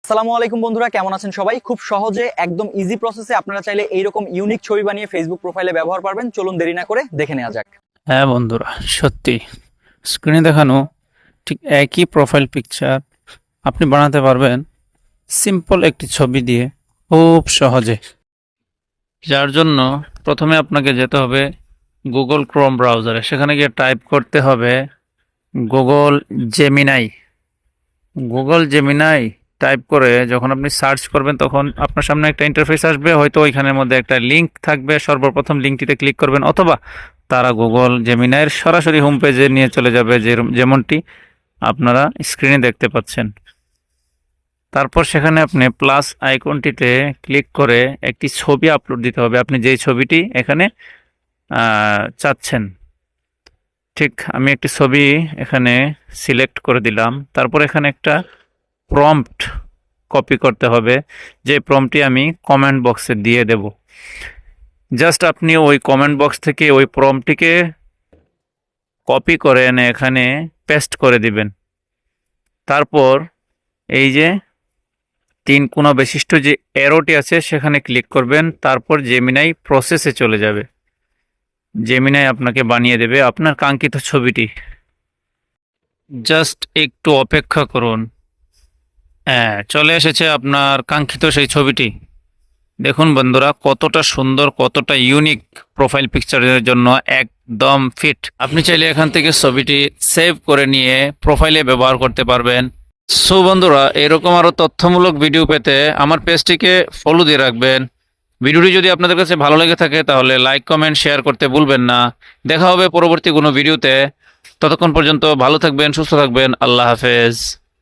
আসসালামু আলাইকুম বন্ধুরা, কেমন আছেন সবাই? খুব সহজে একদম ইজি প্রসেসে আপনারা চাইলে এইরকম ইউনিক ছবি বানিয়ে ফেসবুক প্রোফাইলে ব্যবহার পারবেন। চলুন দেরি না করে দেখে নেওয়া যাক। হ্যাঁ বন্ধুরা, সত্যি স্ক্রিনে দেখানো ঠিক একই প্রোফাইল পিকচার আপনি বানাতে পারবেন সিম্পল একটি ছবি দিয়ে খুব সহজে। যার জন্য প্রথমে আপনাকে যেতে হবে গুগল ক্রোম ব্রাউজারে। সেখানে গিয়ে টাইপ করতে হবে Google Gemini. Google Gemini type করে যখন আপনি সার্চ করবেন তখন আপনার সামনে একটা ইন্টারফেস আসবে, হয়তো ওইখানের মধ্যে একটা লিঙ্ক থাকবে। সর্বপ্রথম লিঙ্কটিতে ক্লিক করবেন, অথবা তারা গুগল জেমিনাইয়ের সরাসরি হোম পেজে নিয়ে চলে যাবে, যেমনটি আপনারা স্ক্রিনে দেখতে পাচ্ছেন। তারপর সেখানে আপনি প্লাস আইকনটিতে ক্লিক করে একটি ছবি আপলোড দিতে হবে, আপনি যেই ছবিটি এখানে চাচ্ছেন। ঠিক আমি একটি ছবি এখানে সিলেক্ট করে দিলাম। তারপর এখানে একটা প্রম্পট কপি করতে হবে, যে প্রম্পটটি আমি কমেন্ট বক্সে দিয়ে দেব। জাস্ট আপনি ওই কমেন্ট বক্স থেকে ওই প্রম্পটটিকে কপি করে এনে এখানে পেস্ট করে দিবেন। তারপর এই যে তিন কোণা বিশিষ্ট যে অ্যারোটি আছে সেখানে ক্লিক করবেন। তারপর জেমিনাই প্রসেসে চলে যাবে। জেমিনাই আপনাকে বানিয়ে দেবে আপনার কাঙ্ক্ষিত ছবিটি। জাস্ট একটু অপেক্ষা করুন। হ্যাঁ, চলে এসেছে আপনার কাঙ্ক্ষিত সেই ছবিটি। দেখুন বন্ধুরা, কতটা সুন্দর, কতটা ইউনিক, প্রোফাইল পিকচারের জন্য একদম ফিট। আপনি চাইলে এখান থেকে ছবিটি সেভ করে নিয়ে প্রোফাইলে ব্যবহার করতে পারবেন। সো বন্ধুরা, এরকম আরও তথ্যমূলক ভিডিও পেতে আমার পেজটিকে ফলো দিয়ে রাখবেন। ভিডিওটি যদি আপনাদের কাছে ভালো লেগে থাকে তাহলে লাইক, কমেন্ট, শেয়ার করতে ভুলবেন না। দেখা হবে পরবর্তী কোনো ভিডিওতে। ততক্ষণ পর্যন্ত ভালো থাকবেন, সুস্থ থাকবেন। আল্লাহ হাফেজ।